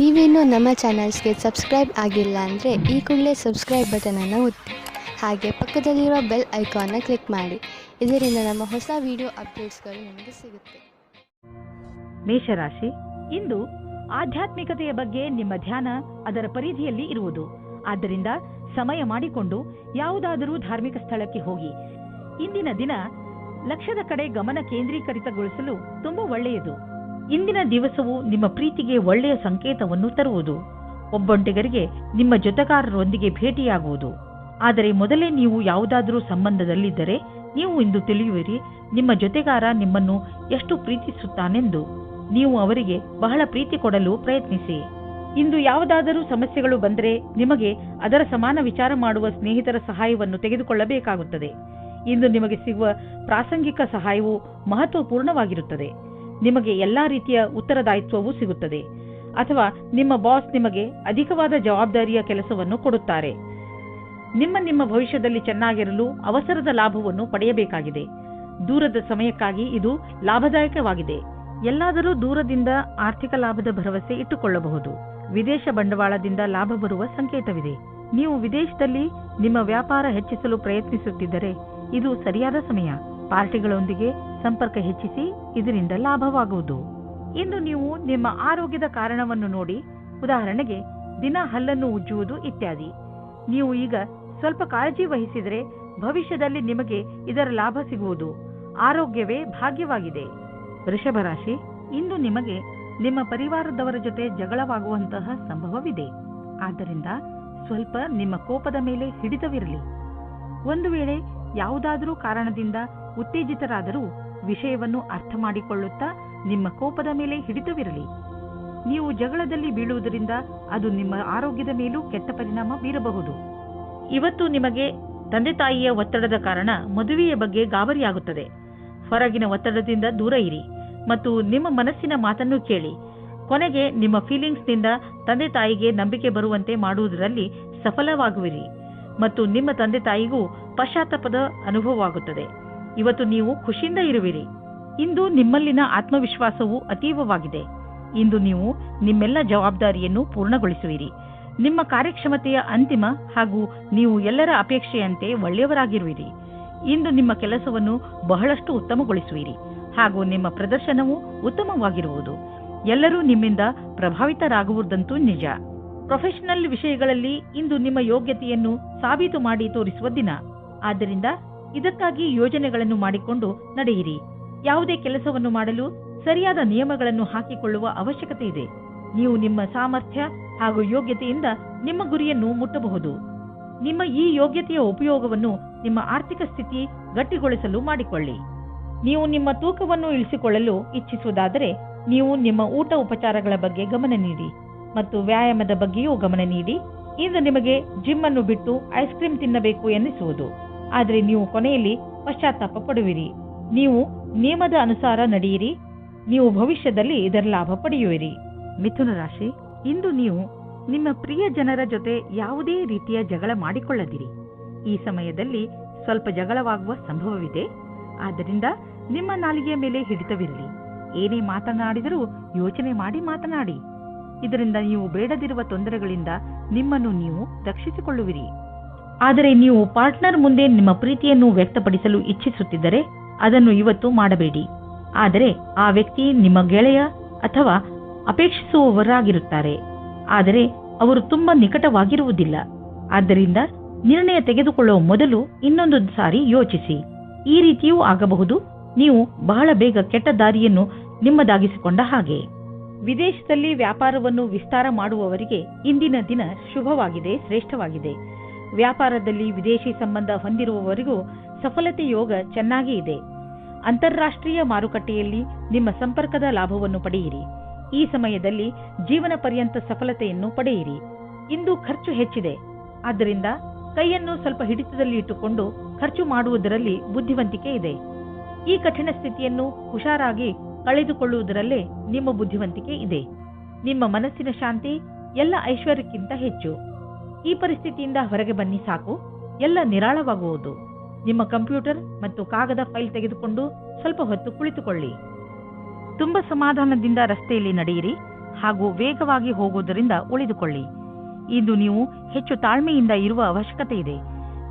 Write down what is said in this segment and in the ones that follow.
ನೀವೇನೂ ನಮ್ಮ ಚಾನಲ್ಸ್ಗೆ ಸಬ್ಸ್ಕ್ರೈಬ್ ಆಗಿಲ್ಲ ಅಂದರೆ ಈ ಕೂಡಲೇ ಸಬ್ಸ್ಕ್ರೈಬ್ ಬಟನನ್ನು ಒತ್ತಿ ಹಾಗೆ ಪಕ್ಕದಲ್ಲಿರೋ ಬೆಲ್ ಐಕಾನ್ನ ಕ್ಲಿಕ್ ಮಾಡಿ. ಇದರಿಂದ ನಮ್ಮ ಹೊಸ ವಿಡಿಯೋ ಅಪ್ಡೇಟ್ಸ್ಗಳು ನಿಮಗೆ ಸಿಗುತ್ತೆ. ಮೇಷರಾಶಿ, ಇಂದು ಆಧ್ಯಾತ್ಮಿಕತೆಯ ಬಗ್ಗೆ ನಿಮ್ಮ ಧ್ಯಾನ ಅದರ ಪರಿಧಿಯಲ್ಲಿ ಇರುವುದು. ಆದ್ದರಿಂದ ಸಮಯ ಮಾಡಿಕೊಂಡು ಯಾವುದಾದರೂ ಧಾರ್ಮಿಕ ಸ್ಥಳಕ್ಕೆ ಹೋಗಿ. ಇಂದಿನ ದಿನ ಲಕ್ಷ್ಯದ ಕಡೆ ಗಮನ ಕೇಂದ್ರೀಕರಿತಗೊಳಿಸಲು ತುಂಬಾ ಒಳ್ಳೆಯದು. ಇಂದಿನ ದಿವಸವು ನಿಮ್ಮ ಪ್ರೀತಿಗೆ ಒಳ್ಳೆಯ ಸಂಕೇತವನ್ನು ತರುವುದು. ಒಬ್ಬೊಂಟಿಗರಿಗೆ ನಿಮ್ಮ ಜೊತೆಗಾರರೊಂದಿಗೆ ಭೇಟಿಯಾಗುವುದು. ಆದರೆ ಮೊದಲೇ ನೀವು ಯಾವುದಾದರೂ ಸಂಬಂಧದಲ್ಲಿದ್ದರೆ ನೀವು ಇಂದು ತಿಳಿಯುವಿರಿ ನಿಮ್ಮ ಜೊತೆಗಾರ ನಿಮ್ಮನ್ನು ಎಷ್ಟು ಪ್ರೀತಿಸುತ್ತಾನೆಂದು. ನೀವು ಅವರಿಗೆ ಬಹಳ ಪ್ರೀತಿ ಕೊಡಲು ಪ್ರಯತ್ನಿಸಿ. ಇಂದು ಯಾವುದಾದರೂ ಸಮಸ್ಯೆಗಳು ಬಂದರೆ ನಿಮಗೆ ಅದರ ಸಮಾನ ವಿಚಾರ ಮಾಡುವ ಸ್ನೇಹಿತರ ಸಹಾಯವನ್ನು ತೆಗೆದುಕೊಳ್ಳಬೇಕಾಗುತ್ತದೆ. ಇಂದು ನಿಮಗೆ ಸಿಗುವ ಪ್ರಾಸಂಗಿಕ ಸಹಾಯವು ಮಹತ್ವಪೂರ್ಣವಾಗಿರುತ್ತದೆ. ನಿಮಗೆ ಎಲ್ಲಾ ರೀತಿಯ ಉತ್ತರದಾಯಿತ್ವವೂ ಸಿಗುತ್ತದೆ. ಅಥವಾ ನಿಮ್ಮ ಬಾಸ್ ನಿಮಗೆ ಅಧಿಕವಾದ ಜವಾಬ್ದಾರಿಯ ಕೆಲಸವನ್ನು ಕೊಡುತ್ತಾರೆ. ನಿಮ್ಮ ಭವಿಷ್ಯದಲ್ಲಿ ಚೆನ್ನಾಗಿರಲು ಅವಸರದ ಲಾಭವನ್ನು ಪಡೆಯಬೇಕಾಗಿದೆ. ದೂರದ ಸಮಯಕ್ಕಾಗಿ ಇದು ಲಾಭದಾಯಕವಾಗಿದೆ. ಎಲ್ಲಾದರೂ ದೂರದಿಂದ ಆರ್ಥಿಕ ಲಾಭದ ಭರವಸೆ ಇಟ್ಟುಕೊಳ್ಳಬಹುದು. ವಿದೇಶ ಬಂಡವಾಳದಿಂದ ಲಾಭ ಬರುವ ಸಂಕೇತವಿದೆ. ನೀವು ವಿದೇಶದಲ್ಲಿ ನಿಮ್ಮ ವ್ಯಾಪಾರ ಹೆಚ್ಚಿಸಲು ಪ್ರಯತ್ನಿಸುತ್ತಿದ್ದರೆ ಇದು ಸರಿಯಾದ ಸಮಯ. ಪಾರ್ಟಿಗಳೊಂದಿಗೆ ಸಂಪರ್ಕ ಹೆಚ್ಚಿಸಿ, ಇದರಿಂದ ಲಾಭವಾಗುವುದು. ಇಂದು ನೀವು ನಿಮ್ಮ ಆರೋಗ್ಯದ ಕಾರಣವನ್ನು ನೋಡಿ, ಉದಾಹರಣೆಗೆ ದಿನ ಹಲ್ಲನ್ನು ಉಜ್ಜುವುದು ಇತ್ಯಾದಿ. ನೀವು ಈಗ ಸ್ವಲ್ಪ ಕಾಳಜಿ ವಹಿಸಿದರೆ ಭವಿಷ್ಯದಲ್ಲಿ ನಿಮಗೆ ಇದರ ಲಾಭ ಸಿಗುವುದು. ಆರೋಗ್ಯವೇ ಭಾಗ್ಯವಾಗಿದೆ. ವೃಷಭ ರಾಶಿ, ಇಂದು ನಿಮಗೆ ನಿಮ್ಮ ಪರಿವಾರದವರ ಜೊತೆ ಜಗಳವಾಗುವಂತಹ ಸಂಭವವಿದೆ. ಆದ್ದರಿಂದ ಸ್ವಲ್ಪ ನಿಮ್ಮ ಕೋಪದ ಮೇಲೆ ಹಿಡಿತವಿರಲಿ. ಒಂದು ವೇಳೆ ಯಾವುದಾದರೂ ಕಾರಣದಿಂದ ಉತ್ತೇಜಿತರಾದರೂ ವಿಷಯವನ್ನು ಅರ್ಥ ಮಾಡಿಕೊಳ್ಳುತ್ತಾ ನಿಮ್ಮ ಕೋಪದ ಮೇಲೆ ಹಿಡಿತವಿರಲಿ. ನೀವು ಜಗಳದಲ್ಲಿ ಬೀಳುವುದರಿಂದ ಅದು ನಿಮ್ಮ ಆರೋಗ್ಯದ ಮೇಲೂ ಕೆಟ್ಟ ಪರಿಣಾಮ ಬೀರಬಹುದು. ಇವತ್ತು ನಿಮಗೆ ತಂದೆ ತಾಯಿಯ ಒತ್ತಡದ ಕಾರಣ ಮದುವೆಯ ಬಗ್ಗೆ ಗಾಬರಿಯಾಗುತ್ತದೆ. ಹೊರಗಿನ ಒತ್ತಡದಿಂದ ದೂರ ಇರಿ ಮತ್ತು ನಿಮ್ಮ ಮನಸ್ಸಿನ ಮಾತನ್ನು ಕೇಳಿ. ಕೊನೆಗೆ ನಿಮ್ಮ ಫೀಲಿಂಗ್ಸ್ನಿಂದ ತಂದೆ ತಾಯಿಗೆ ನಂಬಿಕೆ ಬರುವಂತೆ ಮಾಡುವುದರಲ್ಲಿ ಸಫಲವಾಗುವಿರಿ ಮತ್ತು ನಿಮ್ಮ ತಂದೆ ತಾಯಿಗೂ ಪಶ್ಚಾತ್ತಾಪದ ಅನುಭವವಾಗುತ್ತದೆ. ಇವತ್ತು ನೀವು ಖುಷಿಯಿಂದ ಇರುವಿರಿ. ಇಂದು ನಿಮ್ಮಲ್ಲಿನ ಆತ್ಮವಿಶ್ವಾಸವು ಅತೀವವಾಗಿದೆ. ಇಂದು ನೀವು ನಿಮ್ಮೆಲ್ಲ ಜವಾಬ್ದಾರಿಯನ್ನು ಪೂರ್ಣಗೊಳಿಸುವಿರಿ. ನಿಮ್ಮ ಕಾರ್ಯಕ್ಷಮತೆಯ ಅಂತಿಮ ಹಾಗೂ ನೀವು ಎಲ್ಲರ ಅಪೇಕ್ಷೆಯಂತೆ ಒಳ್ಳೆಯವರಾಗಿರುವಿರಿ. ಇಂದು ನಿಮ್ಮ ಕೆಲಸವನ್ನು ಬಹಳಷ್ಟು ಉತ್ತಮಗೊಳಿಸುವಿರಿ ಹಾಗೂ ನಿಮ್ಮ ಪ್ರದರ್ಶನವು ಉತ್ತಮವಾಗಿರುವುದು. ಎಲ್ಲರೂ ನಿಮ್ಮಿಂದ ಪ್ರಭಾವಿತರಾಗುವುದಂತೂ ನಿಜ. ಪ್ರೊಫೆಷನಲ್ ವಿಷಯಗಳಲ್ಲಿ ಇಂದು ನಿಮ್ಮ ಯೋಗ್ಯತೆಯನ್ನು ಸಾಬೀತು ಮಾಡಿ ತೋರಿಸುವ ದಿನ. ಆದ್ದರಿಂದ ಇದಕ್ಕಾಗಿ ಯೋಜನೆಗಳನ್ನು ಮಾಡಿಕೊಂಡು ನಡೆಯಿರಿ. ಯಾವುದೇ ಕೆಲಸವನ್ನು ಮಾಡಲು ಸರಿಯಾದ ನಿಯಮಗಳನ್ನು ಹಾಕಿಕೊಳ್ಳುವ ಅವಶ್ಯಕತೆ ಇದೆ. ನೀವು ನಿಮ್ಮ ಸಾಮರ್ಥ್ಯ ಹಾಗೂ ಯೋಗ್ಯತೆಯಿಂದ ನಿಮ್ಮ ಗುರಿಯನ್ನು ಮುಟ್ಟಬಹುದು. ನಿಮ್ಮ ಈ ಯೋಗ್ಯತೆಯ ಉಪಯೋಗವನ್ನು ನಿಮ್ಮ ಆರ್ಥಿಕ ಸ್ಥಿತಿ ಗಟ್ಟಿಗೊಳಿಸಲು ಮಾಡಿಕೊಳ್ಳಿ. ನೀವು ನಿಮ್ಮ ತೂಕವನ್ನು ಇಳಿಸಿಕೊಳ್ಳಲು ಇಚ್ಛಿಸುವುದಾದರೆ ನೀವು ನಿಮ್ಮ ಊಟ ಉಪಚಾರಗಳ ಬಗ್ಗೆ ಗಮನ ನೀಡಿ ಮತ್ತು ವ್ಯಾಯಾಮದ ಬಗ್ಗೆಯೂ ಗಮನ ನೀಡಿ. ಇಂದು ನಿಮಗೆ ಜಿಮ್ ಅನ್ನು ಬಿಟ್ಟು ಐಸ್ ಕ್ರೀಮ್ ತಿನ್ನಬೇಕು ಎನ್ನಿಸುವುದು. ಆದರೆ ನೀವು ಕೊನೆಯಲ್ಲಿ ಪಶ್ಚಾತ್ತಾಪ ಪಡುವಿರಿ. ನೀವು ನಿಯಮದ ಅನುಸಾರ ನಡೆಯಿರಿ. ನೀವು ಭವಿಷ್ಯದಲ್ಲಿ ಇದರ ಲಾಭ ಪಡೆಯುವಿರಿ. ಮಿಥುನ ರಾಶಿ, ಇಂದು ನೀವು ನಿಮ್ಮ ಪ್ರಿಯ ಜನರ ಜೊತೆ ಯಾವುದೇ ರೀತಿಯ ಜಗಳ ಮಾಡಿಕೊಳ್ಳದಿರಿ. ಈ ಸಮಯದಲ್ಲಿ ಸ್ವಲ್ಪ ಜಗಳವಾಗುವ ಸಂಭವವಿದೆ. ಆದ್ದರಿಂದ ನಿಮ್ಮ ನಾಲಿಗೆಯ ಮೇಲೆ ಹಿಡಿತವಿರಲಿ. ಏನೇ ಮಾತನಾಡಿದರೂ ಯೋಚನೆ ಮಾಡಿ ಮಾತನಾಡಿ. ಇದರಿಂದ ನೀವು ಬೇಡದಿರುವ ತೊಂದರೆಗಳಿಂದ ನಿಮ್ಮನ್ನು ನೀವು ರಕ್ಷಿಸಿಕೊಳ್ಳುವಿರಿ. ಆದರೆ ನೀವು ಪಾರ್ಟ್ನರ್ ಮುಂದೆ ನಿಮ್ಮ ಪ್ರೀತಿಯನ್ನು ವ್ಯಕ್ತಪಡಿಸಲು ಇಚ್ಛಿಸುತ್ತಿದ್ದರೆ ಅದನ್ನು ಇವತ್ತು ಮಾಡಬೇಡಿ. ಆದರೆ ಆ ವ್ಯಕ್ತಿ ನಿಮ್ಮ ಗೆಳೆಯ ಅಥವಾ ಅಪೇಕ್ಷಿಸುವವರಾಗಿರುತ್ತಾರೆ. ಆದರೆ ಅವರು ತುಂಬಾ ನಿಕಟವಾಗಿರುವುದಿಲ್ಲ. ಆದ್ದರಿಂದ ನಿರ್ಣಯ ತೆಗೆದುಕೊಳ್ಳುವ ಮೊದಲು ಇನ್ನೊಂದು ಸಾರಿ ಯೋಚಿಸಿ. ಈ ರೀತಿಯೂ ಆಗಬಹುದು. ನೀವು ಬಹಳ ಬೇಗ ಕೆಟ್ಟ ದಾರಿಯನ್ನು ನಿಮ್ಮದಾಗಿಸಿಕೊಂಡ ಹಾಗೆ. ವಿದೇಶದಲ್ಲಿ ವ್ಯಾಪಾರವನ್ನು ವಿಸ್ತಾರ ಮಾಡುವವರಿಗೆ ಇಂದಿನ ದಿನ ಶುಭವಾಗಿದೆ, ಶ್ರೇಷ್ಠವಾಗಿದೆ. ವ್ಯಾಪಾರದಲ್ಲಿ ವಿದೇಶಿ ಸಂಬಂಧ ಹೊಂದಿರುವವರಿಗೂ ಸಫಲತೆ ಯೋಗ ಚೆನ್ನಾಗಿ ಇದೆ. ಅಂತಾರಾಷ್ಟ್ರೀಯ ಮಾರುಕಟ್ಟೆಯಲ್ಲಿ ನಿಮ್ಮ ಸಂಪರ್ಕದ ಲಾಭವನ್ನು ಪಡೆಯಿರಿ. ಈ ಸಮಯದಲ್ಲಿ ಜೀವನ ಪರ್ಯಂತ ಸಫಲತೆಯನ್ನು ಪಡೆಯಿರಿ. ಇಂದು ಖರ್ಚು ಹೆಚ್ಚಿದೆ. ಆದ್ದರಿಂದ ಕೈಯನ್ನು ಸ್ವಲ್ಪ ಹಿಡಿತದಲ್ಲಿ ಇಟ್ಟುಕೊಂಡು ಖರ್ಚು ಮಾಡುವುದರಲ್ಲಿ ಬುದ್ಧಿವಂತಿಕೆ ಇದೆ. ಈ ಕಠಿಣ ಸ್ಥಿತಿಯನ್ನು ಹುಷಾರಾಗಿ ಕಳೆದುಕೊಳ್ಳುವುದರಲ್ಲೇ ನಿಮ್ಮ ಬುದ್ಧಿವಂತಿಕೆ ಇದೆ. ನಿಮ್ಮ ಮನಸ್ಸಿನ ಶಾಂತಿ ಎಲ್ಲ ಐಶ್ವರ್ಯಕ್ಕಿಂತ ಹೆಚ್ಚು. ಈ ಪರಿಸ್ಥಿತಿಯಿಂದ ಹೊರಗೆ ಬನ್ನಿ ಸಾಕು, ಎಲ್ಲ ನಿರಾಳವಾಗುವುದು. ನಿಮ್ಮ ಕಂಪ್ಯೂಟರ್ ಮತ್ತು ಕಾಗದ ಫೈಲ್ ತೆಗೆದುಕೊಂಡು ಸ್ವಲ್ಪ ಹೊತ್ತು ಕುಳಿತುಕೊಳ್ಳಿ. ತುಂಬಾ ಸಮಾಧಾನದಿಂದ ರಸ್ತೆಯಲ್ಲಿ ನಡೆಯಿರಿ ಹಾಗೂ ವೇಗವಾಗಿ ಹೋಗುವುದರಿಂದ ಉಳಿದುಕೊಳ್ಳಿ. ಇಂದು ನೀವು ಹೆಚ್ಚು ತಾಳ್ಮೆಯಿಂದ ಇರುವ ಅವಶ್ಯಕತೆ ಇದೆ.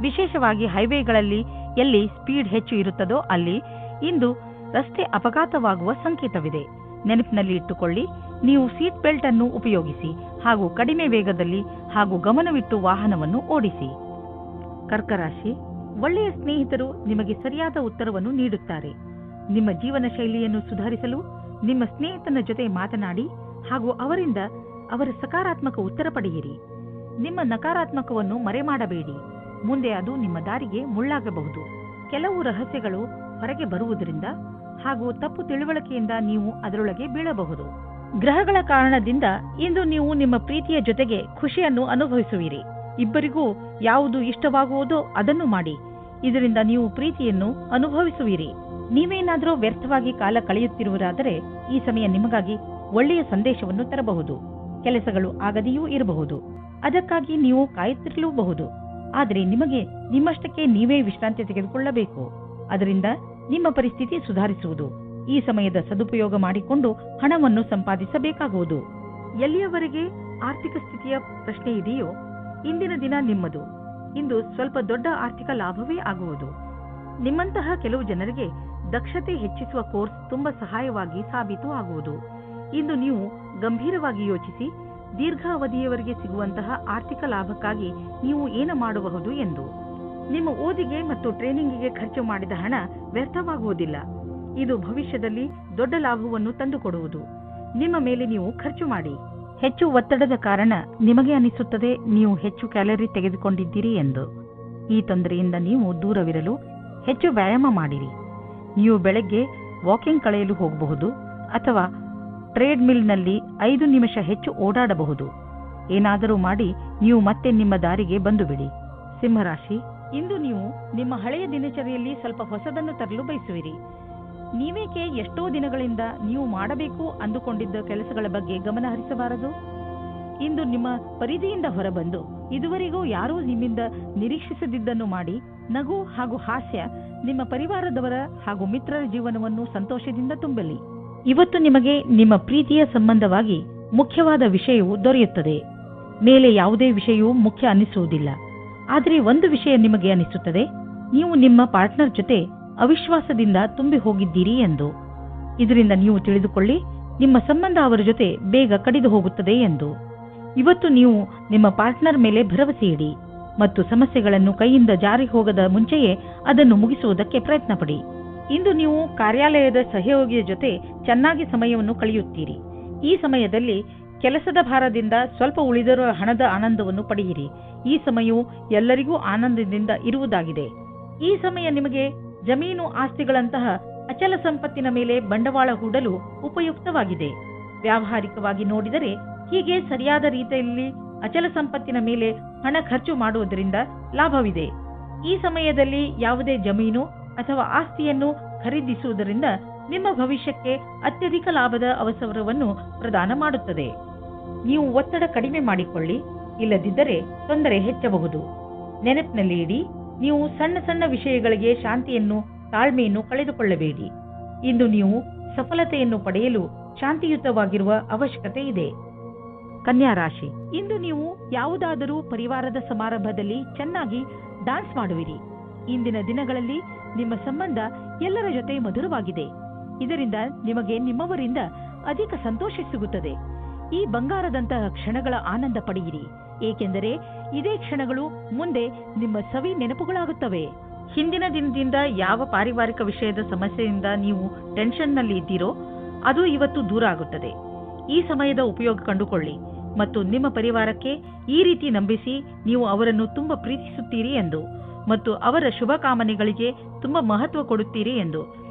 ವಿಶೇಷವಾಗಿ ಹೈವೇಗಳಲ್ಲಿ ಎಲ್ಲಿ ಸ್ಪೀಡ್ ಹೆಚ್ಚು ಇರುತ್ತದೋ ಅಲ್ಲಿ ಇಂದು ರಸ್ತೆ ಅಪಘಾತವಾಗುವ ಸಂಕೇತವಿದೆ. ನೆನಪಿನಲ್ಲಿ ಇಟ್ಟುಕೊಳ್ಳಿ, ನೀವು ಸೀಟ್ ಬೆಲ್ಟ್ ಅನ್ನು ಉಪಯೋಗಿಸಿ ಹಾಗೂ ಕಡಿಮೆ ವೇಗದಲ್ಲಿ ಹಾಗೂ ಗಮನವಿಟ್ಟು ವಾಹನವನ್ನು ಓಡಿಸಿ. ಕರ್ಕರಾಶಿ, ಒಳ್ಳೆಯ ಸ್ನೇಹಿತರು ನಿಮಗೆ ಸರಿಯಾದ ಉತ್ತರವನ್ನು ನೀಡುತ್ತಾರೆ. ನಿಮ್ಮ ಜೀವನ ಶೈಲಿಯನ್ನು ಸುಧಾರಿಸಲು ನಿಮ್ಮ ಸ್ನೇಹಿತನ ಜೊತೆ ಮಾತನಾಡಿ ಹಾಗೂ ಅವರಿಂದ ಅವರ ಸಕಾರಾತ್ಮಕ ಉತ್ತರ ಪಡೆಯಿರಿ. ನಿಮ್ಮ ನಕಾರಾತ್ಮಕವನ್ನು ಮರೆಮಾಡಬೇಡಿ, ಮುಂದೆ ಅದು ನಿಮ್ಮ ದಾರಿಗೆ ಮುಳ್ಳಾಗಬಹುದು. ಕೆಲವು ರಹಸ್ಯಗಳು ಹೊರಗೆ ಬರುವುದರಿಂದ ಹಾಗೂ ತಪ್ಪು ತಿಳುವಳಿಕೆಯಿಂದ ನೀವು ಅದರೊಳಗೆ ಬೀಳಬಹುದು. ಗ್ರಹಗಳ ಕಾರಣದಿಂದ ಇಂದು ನೀವು ನಿಮ್ಮ ಪ್ರೀತಿಯ ಜೊತೆಗೆ ಖುಷಿಯನ್ನು ಅನುಭವಿಸುವಿರಿ. ಇಬ್ಬರಿಗೂ ಯಾವುದು ಇಷ್ಟವಾಗುವುದೋ ಅದನ್ನು ಮಾಡಿ, ಇದರಿಂದ ನೀವು ಪ್ರೀತಿಯನ್ನು ಅನುಭವಿಸುವಿರಿ. ನೀವೇನಾದರೂ ವ್ಯರ್ಥವಾಗಿ ಕಾಲ ಕಳೆಯುತ್ತಿರುವರಾದರೆ ಈ ಸಮಯ ನಿಮಗಾಗಿ ಒಳ್ಳೆಯ ಸಂದೇಶವನ್ನು ತರಬಹುದು. ಕೆಲಸಗಳು ಆಗದೆಯೂ ಇರಬಹುದು, ಅದಕ್ಕಾಗಿ ನೀವು ಕಾಯುತ್ತಿರಲೂಬಹುದು. ಆದರೆ ನಿಮಗೆ ನಿಮ್ಮಷ್ಟಕ್ಕೆ ನೀವೇ ವಿಶ್ರಾಂತಿ ತೆಗೆದುಕೊಳ್ಳಬೇಕು. ಅದರಿಂದ ನಿಮ್ಮ ಪರಿಸ್ಥಿತಿ ಸುಧಾರಿಸುವುದು. ಈ ಸಮಯದ ಸದುಪಯೋಗ ಮಾಡಿಕೊಂಡು ಹಣವನ್ನು ಸಂಪಾದಿಸಬೇಕಾಗುವುದು. ಎಲ್ಲಿಯವರೆಗೆ ಆರ್ಥಿಕ ಸ್ಥಿತಿಯ ಪ್ರಶ್ನೆ ಇದೆಯೋ ಇಂದಿನ ದಿನ ನಿಮ್ಮದು. ಇಂದು ಸ್ವಲ್ಪ ದೊಡ್ಡ ಆರ್ಥಿಕ ಲಾಭವೇ ಆಗುವುದು. ನಿಮ್ಮಂತಹ ಕೆಲವು ಜನರಿಗೆ ದಕ್ಷತೆ ಹೆಚ್ಚಿಸುವ ಕೋರ್ಸ್ ತುಂಬಾ ಸಹಾಯವಾಗಿ ಸಾಬೀತು ಆಗುವುದು. ಇಂದು ನೀವು ಗಂಭೀರವಾಗಿ ಯೋಚಿಸಿ ದೀರ್ಘಾವಧಿಯವರೆಗೆ ಸಿಗುವಂತಹ ಆರ್ಥಿಕ ಲಾಭಕ್ಕಾಗಿ ನೀವು ಏನು ಮಾಡಬಹುದು ಎಂದು. ನಿಮ್ಮ ಓದಿಗೆ ಮತ್ತು ಟ್ರೈನಿಂಗಿಗೆ ಖರ್ಚು ಮಾಡಿದ ಹಣ ವ್ಯರ್ಥವಾಗುವುದಿಲ್ಲ. ಇದು ಭವಿಷ್ಯದಲ್ಲಿ ದೊಡ್ಡ ಲಾಭವನ್ನು ತಂದುಕೊಡುವುದು. ನಿಮ್ಮ ಮೇಲೆ ನೀವು ಖರ್ಚು ಮಾಡಿ. ಹೆಚ್ಚು ಒತ್ತಡದ ಕಾರಣ ನಿಮಗೆ ಅನಿಸುತ್ತದೆ ನೀವು ಹೆಚ್ಚು ಕ್ಯಾಲರಿ ತೆಗೆದುಕೊಂಡಿದ್ದೀರಿ ಎಂದು. ಈ ತೊಂದರೆಯಿಂದ ನೀವು ದೂರವಿರಲು ಹೆಚ್ಚು ವ್ಯಾಯಾಮ ಮಾಡಿರಿ. ನೀವು ಬೆಳಗ್ಗೆ ವಾಕಿಂಗ್ ಕಳೆಯಲು ಹೋಗಬಹುದು ಅಥವಾ ಟ್ರೇಡ್ ಮಿಲ್ನಲ್ಲಿ 5 ನಿಮಿಷ ಹೆಚ್ಚು ಓಡಾಡಬಹುದು. ಏನಾದರೂ ಮಾಡಿ ನೀವು ಮತ್ತೆ ನಿಮ್ಮ ದಾರಿಗೆ ಬಂದು ಬಿಡಿ. ಸಿಂಹರಾಶಿ, ಇಂದು ನೀವು ನಿಮ್ಮ ಹಳೆಯ ದಿನಚರಿಯಲ್ಲಿ ಸ್ವಲ್ಪ ಹೊಸದನ್ನು ತರಲು ಬಯಸುವಿರಿ. ನೀವೇಕೆ ಎಷ್ಟೋ ದಿನಗಳಿಂದ ನೀವು ಮಾಡಬೇಕು ಅಂದುಕೊಂಡಿದ್ದ ಕೆಲಸಗಳ ಬಗ್ಗೆ ಗಮನ ಹರಿಸಬಾರದು? ಇಂದು ನಿಮ್ಮ ಪರಿಧಿಯಿಂದ ಹೊರಬಂದು ಇದುವರೆಗೂ ಯಾರೂ ನಿಮ್ಮಿಂದ ನಿರೀಕ್ಷಿಸದಿದ್ದನ್ನು ಮಾಡಿ ನಗು ಹಾಗೂ ಹಾಸ್ಯ ನಿಮ್ಮ ಪರಿವಾರದವರ ಹಾಗೂ ಮಿತ್ರರ ಜೀವನವನ್ನು ಸಂತೋಷದಿಂದ ತುಂಬಲಿ. ಇವತ್ತು ನಿಮಗೆ ನಿಮ್ಮ ಪ್ರೀತಿಯ ಸಂಬಂಧವಾಗಿ ಮುಖ್ಯವಾದ ವಿಷಯವು ದೊರೆಯುತ್ತದೆ. ಮೇಲೆ ಯಾವುದೇ ವಿಷಯವೂ ಮುಖ್ಯ ಅನಿಸುವುದಿಲ್ಲ. ಆದರೆ ಒಂದು ವಿಷಯ ನಿಮಗೆ ಅನಿಸುತ್ತದೆ, ನೀವು ನಿಮ್ಮ ಪಾರ್ಟ್ನರ್ ಜೊತೆ ಅವಿಶ್ವಾಸದಿಂದ ತುಂಬಿ ಹೋಗಿದ್ದೀರಿ ಎಂದು. ಇದರಿಂದ ನೀವು ತಿಳಿದುಕೊಳ್ಳಿ, ನಿಮ್ಮ ಸಂಬಂಧ ಅವರ ಜೊತೆ ಬೇಗ ಕಡಿದು ಹೋಗುತ್ತದೆ ಎಂದು. ಇವತ್ತು ನೀವು ನಿಮ್ಮ ಪಾರ್ಟ್ನರ್ ಮೇಲೆ ಭರವಸೆ ಇಡಿ ಮತ್ತು ಸಮಸ್ಯೆಗಳನ್ನು ಕೈಯಿಂದ ಜಾರಿ ಹೋಗದ ಮುಂಚೆಯೇ ಅದನ್ನು ಮುಗಿಸುವುದಕ್ಕೆ ಪ್ರಯತ್ನ ಪಡಿ. ಇಂದು ನೀವು ಕಾರ್ಯಾಲಯದ ಸಹಯೋಗಿಯ ಜೊತೆ ಚೆನ್ನಾಗಿ ಸಮಯವನ್ನು ಕಳೆಯುತ್ತೀರಿ. ಈ ಸಮಯದಲ್ಲಿ ಕೆಲಸದ ಭಾರದಿಂದ ಸ್ವಲ್ಪ ಉಳಿದಿರುವ ಹಣದ ಆನಂದವನ್ನು ಪಡೆಯಿರಿ. ಈ ಸಮಯವು ಎಲ್ಲರಿಗೂ ಆನಂದದಿಂದ ಇರುವುದಾಗಿದೆ. ಈ ಸಮಯ ನಿಮಗೆ ಜಮೀನು ಆಸ್ತಿಗಳಂತಹ ಅಚಲ ಸಂಪತ್ತಿನ ಮೇಲೆ ಬಂಡವಾಳ ಹೂಡಲು ಉಪಯುಕ್ತವಾಗಿದೆ. ವ್ಯಾವಹಾರಿಕವಾಗಿ ನೋಡಿದರೆ ಹೀಗೆ ಸರಿಯಾದ ರೀತಿಯಲ್ಲಿ ಅಚಲ ಸಂಪತ್ತಿನ ಮೇಲೆ ಹಣ ಖರ್ಚು ಮಾಡುವುದರಿಂದ ಲಾಭವಿದೆ. ಈ ಸಮಯದಲ್ಲಿ ಯಾವುದೇ ಜಮೀನು ಅಥವಾ ಆಸ್ತಿಯನ್ನು ಖರೀದಿಸುವುದರಿಂದ ನಿಮ್ಮ ಭವಿಷ್ಯಕ್ಕೆ ಅತ್ಯಧಿಕ ಲಾಭದ ಅವಸರವನ್ನು ಪ್ರದಾನ ಮಾಡುತ್ತದೆ. ನೀವು ಒತ್ತಡ ಕಡಿಮೆ ಮಾಡಿಕೊಳ್ಳಿ, ಇಲ್ಲದಿದ್ದರೆ ತೊಂದರೆ ಹೆಚ್ಚಬಹುದು. ನೆನಪಿನಲ್ಲಿ ಇಡಿ, ನೀವು ಸಣ್ಣ ಸಣ್ಣ ವಿಷಯಗಳಿಗೆ ಶಾಂತಿಯನ್ನು ತಾಳ್ಮೆಯನ್ನು ಕಳೆದುಕೊಳ್ಳಬೇಡಿ. ಇಂದು ನೀವು ಸಫಲತೆಯನ್ನು ಪಡೆಯಲು ಶಾಂತಿಯುತವಾಗಿರುವ ಅವಶ್ಯಕತೆ ಇದೆ. ಕನ್ಯಾ ರಾಶಿ, ಇಂದು ನೀವು ಯಾವುದಾದರೂ ಪರಿವಾರದ ಸಮಾರಂಭದಲ್ಲಿ ಚೆನ್ನಾಗಿ ಡಾನ್ಸ್ ಮಾಡುವಿರಿ. ಇಂದಿನ ದಿನಗಳಲ್ಲಿ ನಿಮ್ಮ ಸಂಬಂಧ ಎಲ್ಲರ ಜೊತೆ ಮಧುರವಾಗಿದೆ. ಇದರಿಂದ ನಿಮಗೆ ನಿಮ್ಮವರಿಂದ ಅಧಿಕ ಸಂತೋಷ ಸಿಗುತ್ತದೆ. ಈ ಬಂಗಾರದಂತಹ ಕ್ಷಣಗಳ ಆನಂದ ಪಡೆಯಿರಿ, ಏಕೆಂದರೆ ಇದೇ ಕ್ಷಣಗಳು ಮುಂದೆ ನಿಮ್ಮ ಸವಿ ನೆನಪುಗಳಾಗುತ್ತವೆ. ಹಿಂದಿನ ದಿನದಿಂದ ಯಾವ ಪಾರಿವಾರಿಕ ವಿಷಯದ ಸಮಸ್ಯೆಯಿಂದ ನೀವು ಟೆನ್ಷನ್ನಲ್ಲಿ ಇದ್ದೀರೋ ಅದು ಇವತ್ತು ದೂರ ಆಗುತ್ತದೆ. ಈ ಸಮಯದ ಉಪಯೋಗ ಕಂಡುಕೊಳ್ಳಿ ಮತ್ತು ನಿಮ್ಮ ಪರಿವಾರಕ್ಕೆ ಈ ರೀತಿ ನಂಬಿಸಿ ನೀವು ಅವರನ್ನು ತುಂಬಾ ಪ್ರೀತಿಸುತ್ತೀರಿ ಎಂದು ಮತ್ತು ಅವರ ಶುಭ ಕಾಮನೆಗಳಿಗೆ ತುಂಬಾ ಮಹತ್ವ ಕೊಡುತ್ತೀರಿ ಎಂದು.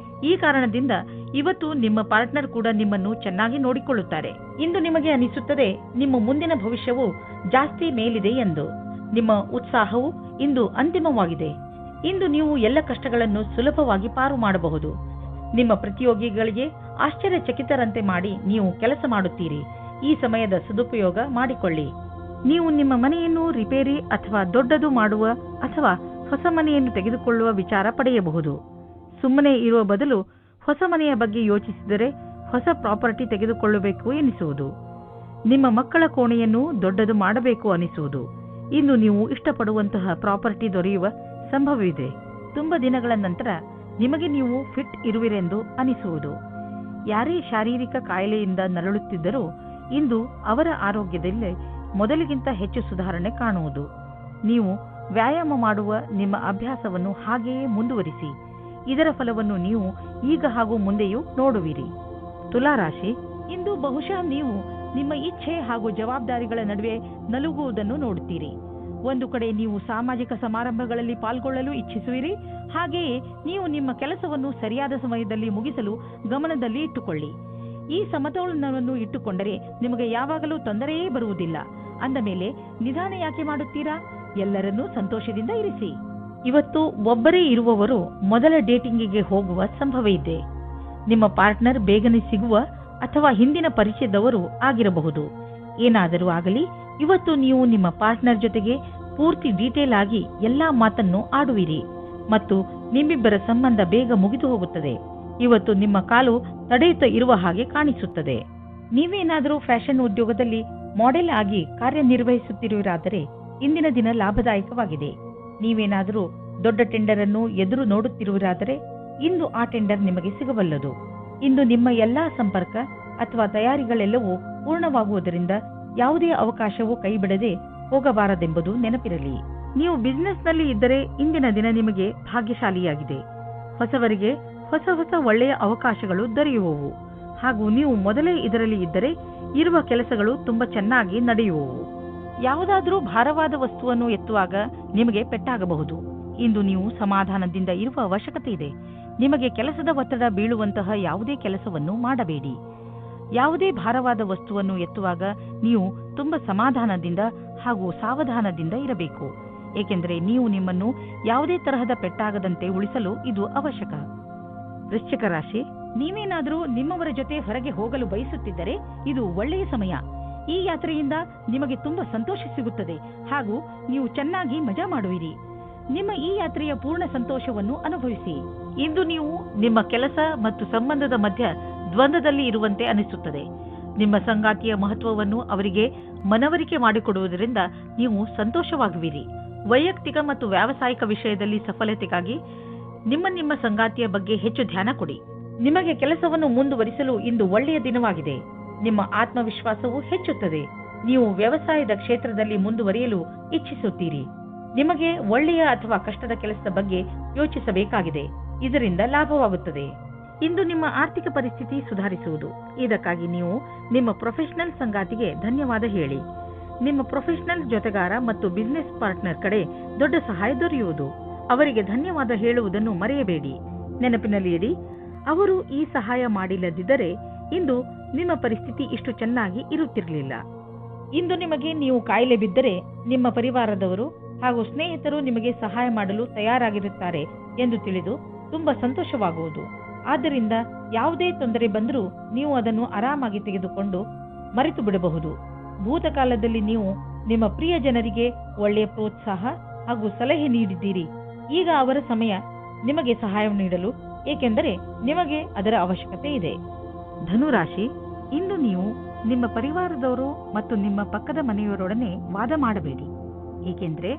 ಈ ಕಾರಣದಿಂದ ಇವತ್ತು ನಿಮ್ಮ ಪಾರ್ಟ್ನರ್ ಕೂಡ ನಿಮ್ಮನ್ನು ಚೆನ್ನಾಗಿ ನೋಡಿಕೊಳ್ಳುತ್ತಾರೆ. ಇಂದು ನಿಮಗೆ ಅನಿಸುತ್ತದೆ ನಿಮ್ಮ ಮುಂದಿನ ಭವಿಷ್ಯವು ಜಾಸ್ತಿ ಮೇಲಿದೆ ಎಂದು. ನಿಮ್ಮ ಉತ್ಸಾಹವು ಇಂದು ಅಂತಿಮವಾಗಿದೆ. ಇಂದು ನೀವು ಎಲ್ಲ ಕಷ್ಟಗಳನ್ನು ಸುಲಭವಾಗಿ ಪಾರು ಮಾಡಬಹುದು. ನಿಮ್ಮ ಪ್ರತಿಯೋಗಿಗಳಿಗೆ ಆಶ್ಚರ್ಯಚಕಿತರಂತೆ ಮಾಡಿ ನೀವು ಕೆಲಸ ಮಾಡುತ್ತೀರಿ. ಈ ಸಮಯದ ಸದುಪಯೋಗ ಮಾಡಿಕೊಳ್ಳಿ. ನೀವು ನಿಮ್ಮ ಮನೆಯನ್ನು ರಿಪೇರಿ ಅಥವಾ ದೊಡ್ಡದು ಮಾಡುವ ಅಥವಾ ಹೊಸ ಮನೆಯನ್ನು ತೆಗೆದುಕೊಳ್ಳುವ ವಿಚಾರ ಪಡೆಯಬಹುದು. ಸುಮ್ಮನೆ ಇರುವ ಬದಲು ಹೊಸ ಮನೆಯ ಬಗ್ಗೆ ಯೋಚಿಸಿದರೆ ಹೊಸ ಪ್ರಾಪರ್ಟಿ ತೆಗೆದುಕೊಳ್ಳಬೇಕು ಎನಿಸುವುದು. ನಿಮ್ಮ ಮಕ್ಕಳ ಕೋಣೆಯನ್ನು ದೊಡ್ಡದು ಮಾಡಬೇಕು ಅನಿಸುವುದು. ಇಂದು ನೀವು ಇಷ್ಟಪಡುವಂತಹ ಪ್ರಾಪರ್ಟಿ ದೊರೆಯುವ ಸಂಭವವಿದೆ. ತುಂಬಾ ದಿನಗಳ ನಂತರ ನಿಮಗೆ ನೀವು ಫಿಟ್ ಇರುವಿರೆಂದು ಅನಿಸುವುದು. ಯಾರೇ ಶಾರೀರಿಕ ಕಾಯಿಲೆಯಿಂದ ನರಳುತ್ತಿದ್ದರೂ ಇಂದು ಅವರ ಆರೋಗ್ಯದಲ್ಲಿ ಮೊದಲಿಗಿಂತ ಹೆಚ್ಚು ಸುಧಾರಣೆ ಕಾಣುವುದು. ನೀವು ವ್ಯಾಯಾಮ ಮಾಡುವ ನಿಮ್ಮ ಅಭ್ಯಾಸವನ್ನು ಹಾಗೆಯೇ ಮುಂದುವರಿಸಿ. ಇದರ ಫಲವನ್ನು ನೀವು ಈಗ ಹಾಗೂ ಮುಂದೆಯೂ ನೋಡುವಿರಿ. ತುಲಾರಾಶಿ, ಇಂದು ಬಹುಶಃ ನೀವು ನಿಮ್ಮ ಇಚ್ಛೆ ಹಾಗೂ ಜವಾಬ್ದಾರಿಗಳ ನಡುವೆ ನಲುಗುವುದನ್ನು ನೋಡುತ್ತೀರಿ. ಒಂದು ಕಡೆ ನೀವು ಸಾಮಾಜಿಕ ಸಮಾರಂಭಗಳಲ್ಲಿ ಪಾಲ್ಗೊಳ್ಳಲು ಇಚ್ಛಿಸುವಿರಿ, ಹಾಗೆಯೇ ನೀವು ನಿಮ್ಮ ಕೆಲಸವನ್ನು ಸರಿಯಾದ ಸಮಯದಲ್ಲಿ ಮುಗಿಸಲು ಗಮನದಲ್ಲಿ ಇಟ್ಟುಕೊಳ್ಳಿ. ಈ ಸಮತೋಲನವನ್ನು ಇಟ್ಟುಕೊಂಡರೆ ನಿಮಗೆ ಯಾವಾಗಲೂ ತೊಂದರೆಯೇ ಬರುವುದಿಲ್ಲ. ಅಂದ ಮೇಲೆ ನಿಧಾನ ಯಾಕೆ ಮಾಡುತ್ತೀರಾ? ಎಲ್ಲರನ್ನೂ ಸಂತೋಷದಿಂದ ಇರಿಸಿ. ಇವತ್ತು ಒಬ್ಬರೇ ಇರುವವರು ಮೊದಲ ಡೇಟಿಂಗಿಗೆ ಹೋಗುವ ಸಂಭವ ಇದೆ. ನಿಮ್ಮ ಪಾರ್ಟ್ನರ್ ಬೇಗನೆ ಸಿಗುವ ಅಥವಾ ಹಿಂದಿನ ಪರಿಚಯದವರು ಆಗಿರಬಹುದು. ಏನಾದರೂ ಆಗಲಿ, ಇವತ್ತು ನೀವು ನಿಮ್ಮ ಪಾರ್ಟ್ನರ್ ಜೊತೆಗೆ ಪೂರ್ತಿ ಡೀಟೇಲ್ ಆಗಿ ಎಲ್ಲಾ ಮಾತನ್ನು ಆಡುವಿರಿ ಮತ್ತು ನಿಮ್ಮಿಬ್ಬರ ಸಂಬಂಧ ಬೇಗ ಮುಗಿದು ಹೋಗುತ್ತದೆ. ಇವತ್ತು ನಿಮ್ಮ ಕಾಲು ತಡೆಯುತ್ತಾ ಇರುವ ಹಾಗೆ ಕಾಣಿಸುತ್ತದೆ. ನೀವೇನಾದರೂ ಫ್ಯಾಷನ್ ಉದ್ಯೋಗದಲ್ಲಿ ಮಾಡೆಲ್ ಆಗಿ ಕಾರ್ಯನಿರ್ವಹಿಸುತ್ತಿರುವಿರಾದರೆ ಇಂದಿನ ದಿನ ಲಾಭದಾಯಕವಾಗಿದೆ. ನೀವೇನಾದರೂ ದೊಡ್ಡ ಟೆಂಡರ್ ಅನ್ನು ಎದುರು ನೋಡುತ್ತಿರುವಿರಾದರೆ ಇಂದು ಆ ಟೆಂಡರ್ ನಿಮಗೆ ಸಿಗಬಲ್ಲದು. ಇಂದು ನಿಮ್ಮ ಎಲ್ಲಾ ಸಂಪರ್ಕ ಅಥವಾ ತಯಾರಿಗಳೆಲ್ಲವೂ ಪೂರ್ಣವಾಗುವುದರಿಂದ ಯಾವುದೇ ಅವಕಾಶವೂ ಕೈಬಿಡದೆ ಹೋಗಬಾರದೆಂಬುದು ನೆನಪಿರಲಿ. ನೀವು ಬಿಸಿನೆಸ್ನಲ್ಲಿ ಇದ್ದರೆ ಇಂದಿನ ದಿನ ನಿಮಗೆ ಭಾಗ್ಯಶಾಲಿಯಾಗಿದೆ. ಹೊಸವರಿಗೆ ಹೊಸ ಹೊಸ ಒಳ್ಳೆಯ ಅವಕಾಶಗಳು ದೊರೆಯುವವು ಹಾಗೂ ನೀವು ಮೊದಲೇ ಇದರಲ್ಲಿ ಇದ್ದರೆ ಇರುವ ಕೆಲಸಗಳು ತುಂಬಾ ಚೆನ್ನಾಗಿ ನಡೆಯುವವು. ಯಾವುದಾದರೂ ಭಾರವಾದ ವಸ್ತುವನ್ನು ಎತ್ತುವಾಗ ನಿಮಗೆ ಪೆಟ್ಟಾಗಬಹುದು. ಇಂದು ನೀವು ಸಮಾಧಾನದಿಂದ ಇರುವ ಅವಶ್ಯಕತೆ ಇದೆ. ನಿಮಗೆ ಕೆಲಸದ ಒತ್ತಡ ಬೀಳುವಂತಹ ಯಾವುದೇ ಕೆಲಸವನ್ನು ಮಾಡಬೇಡಿ. ಯಾವುದೇ ಭಾರವಾದ ವಸ್ತುವನ್ನು ಎತ್ತುವಾಗ ನೀವು ತುಂಬಾ ಸಮಾಧಾನದಿಂದ ಹಾಗೂ ಸಾವಧಾನದಿಂದ ಇರಬೇಕು. ಏಕೆಂದರೆ ನೀವು ನಿಮ್ಮನ್ನು ಯಾವುದೇ ತರಹದ ಪೆಟ್ಟಾಗದಂತೆ ಉಳಿಸಲು ಇದು ಅವಶ್ಯಕ. ವೃಶ್ಚಿಕ ರಾಶಿ, ನೀವೇನಾದರೂ ನಿಮ್ಮವರ ಜೊತೆ ಹೊರಗೆ ಹೋಗಲು ಬಯಸುತ್ತಿದ್ದರೆ ಇದು ಒಳ್ಳೆಯ ಸಮಯ. ಈ ಯಾತ್ರೆಯಿಂದ ನಿಮಗೆ ತುಂಬಾ ಸಂತೋಷ ಸಿಗುತ್ತದೆ ಹಾಗೂ ನೀವು ಚೆನ್ನಾಗಿ ಮಜಾ ಮಾಡುವಿರಿ. ನಿಮ್ಮ ಈ ಯಾತ್ರೆಯ ಪೂರ್ಣ ಸಂತೋಷವನ್ನು ಅನುಭವಿಸಿ. ಇಂದು ನೀವು ನಿಮ್ಮ ಕೆಲಸ ಮತ್ತು ಸಂಬಂಧದ ಮಧ್ಯ ದ್ವಂದ್ವದಲ್ಲಿ ಇರುವಂತೆ ಅನಿಸುತ್ತದೆ. ನಿಮ್ಮ ಸಂಗಾತಿಯ ಮಹತ್ವವನ್ನು ಅವರಿಗೆ ಮನವರಿಕೆ ಮಾಡಿಕೊಡುವುದರಿಂದ ನೀವು ಸಂತೋಷವಾಗುವಿರಿ. ವೈಯಕ್ತಿಕ ಮತ್ತು ವ್ಯಾವಸಾಯಿಕ ವಿಷಯದಲ್ಲಿ ಸಫಲತೆಗಾಗಿ ನಿಮ್ಮ ಸಂಗಾತಿಯ ಬಗ್ಗೆ ಹೆಚ್ಚು ಧ್ಯಾನ ಕೊಡಿ. ನಿಮಗೆ ಕೆಲಸವನ್ನು ಮುಂದುವರಿಸಲು ಇಂದು ಒಳ್ಳೆಯ ದಿನವಾಗಿದೆ. ನಿಮ್ಮ ಆತ್ಮವಿಶ್ವಾಸವು ಹೆಚ್ಚುತ್ತದೆ. ನೀವು ವ್ಯವಸಾಯದ ಕ್ಷೇತ್ರದಲ್ಲಿ ಮುಂದುವರಿಯಲು ಇಚ್ಛಿಸುತ್ತೀರಿ. ನಿಮಗೆ ಒಳ್ಳೆಯ ಅಥವಾ ಕಷ್ಟದ ಕೆಲಸದ ಬಗ್ಗೆ ಯೋಚಿಸಬೇಕಾಗಿದೆ. ಇದರಿಂದ ಲಾಭವಾಗುತ್ತದೆ. ಇಂದು ನಿಮ್ಮ ಆರ್ಥಿಕ ಪರಿಸ್ಥಿತಿ ಸುಧಾರಿಸುವುದು. ಇದಕ್ಕಾಗಿ ನೀವು ನಿಮ್ಮ ಪ್ರೊಫೆಷನಲ್ ಸಂಗಾತಿಗೆ ಧನ್ಯವಾದ ಹೇಳಿ. ನಿಮ್ಮ ಪ್ರೊಫೆಷನಲ್ ಜೊತೆಗಾರ ಮತ್ತು ಬಿಸಿನೆಸ್ ಪಾರ್ಟ್ನರ್ ಕಡೆ ದೊಡ್ಡ ಸಹಾಯ ದೊರೆಯುವುದು. ಅವರಿಗೆ ಧನ್ಯವಾದ ಹೇಳುವುದನ್ನು ಮರೆಯಬೇಡಿ. ನೆನಪಿನಲ್ಲಿ ಇಡಿ, ಅವರು ಈ ಸಹಾಯ ಮಾಡಿಲ್ಲದಿದ್ದರೆ ಇಂದು ನಿಮ್ಮ ಪರಿಸ್ಥಿತಿ ಇಷ್ಟು ಚೆನ್ನಾಗಿ ಇರುತ್ತಿರಲಿಲ್ಲ. ಇಂದು ನಿಮಗೆ ನೀವು ಕಾಯಿಲೆ ಬಿದ್ದರೆ ನಿಮ್ಮ ಪರಿವಾರದವರು ಹಾಗೂ ಸ್ನೇಹಿತರು ನಿಮಗೆ ಸಹಾಯ ಮಾಡಲು ತಯಾರಾಗಿರುತ್ತಾರೆ ಎಂದು ತಿಳಿದು ತುಂಬಾ ಸಂತೋಷವಾಗುವುದು. ಆದ್ದರಿಂದ ಯಾವುದೇ ತೊಂದರೆ ಬಂದರೂ ನೀವು ಅದನ್ನು ಆರಾಮಾಗಿ ತೆಗೆದುಕೊಂಡು ಮರೆತು ಬಿಡಬಹುದು. ಭೂತಕಾಲದಲ್ಲಿ ನೀವು ನಿಮ್ಮ ಪ್ರಿಯ ಜನರಿಗೆ ಒಳ್ಳೆಯ ಪ್ರೋತ್ಸಾಹ ಹಾಗೂ ಸಲಹೆ ನೀಡಿದ್ದೀರಿ. ಈಗ ಅವರ ಸಮಯ ನಿಮಗೆ ಸಹಾಯ ನೀಡಲು, ಏಕೆಂದರೆ ನಿಮಗೆ ಅದರ ಅವಶ್ಯಕತೆ ಇದೆ. ಧನುರಾಶಿ, ಇಂದು ನೀವು ನಿಮ್ಮ ಪರಿವಾರದವರು ಮತ್ತು ನಿಮ್ಮ ಪಕ್ಕದ ಮನೆಯವರೊಡನೆ ವಾದ ಮಾಡಬೇಡಿ. ಏಕೆಂದರೆ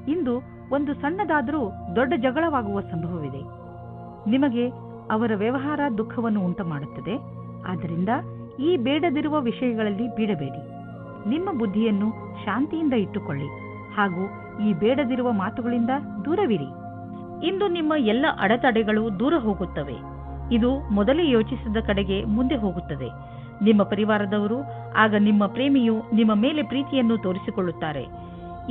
ಇಂದು ಒಂದು ಸಣ್ಣದಾದರೂ ದೊಡ್ಡ ಜಗಳವಾಗುವ ಸಂಭವವಿದೆ. ನಿಮಗೆ ಅವರ ವ್ಯವಹಾರ ದುಃಖವನ್ನು ಉಂಟು ಮಾಡುತ್ತದೆ. ಆದ್ದರಿಂದ ಈ ಬೇಡದಿರುವ ವಿಷಯಗಳಲ್ಲಿ ಬೀಳಬೇಡಿ. ನಿಮ್ಮ ಬುದ್ಧಿಯನ್ನು ಶಾಂತಿಯಿಂದ ಇಟ್ಟುಕೊಳ್ಳಿ ಹಾಗೂ ಈ ಬೇಡದಿರುವ ಮಾತುಗಳಿಂದ ದೂರವಿರಿ. ಇಂದು ನಿಮ್ಮ ಎಲ್ಲ ಅಡೆತಡೆಗಳು ದೂರ ಹೋಗುತ್ತವೆ. ಇದು ಮೊದಲೇ ಯೋಚಿಸಿದ ಕಡೆಗೆ ಮುಂದೆ ಹೋಗುತ್ತದೆ. ನಿಮ್ಮ ಪರಿವಾರದವರು ಆಗ ನಿಮ್ಮ ಪ್ರೇಮಿಯು ನಿಮ್ಮ ಮೇಲೆ ಪ್ರೀತಿಯನ್ನು ತೋರಿಸಿಕೊಳ್ಳುತ್ತಾರೆ.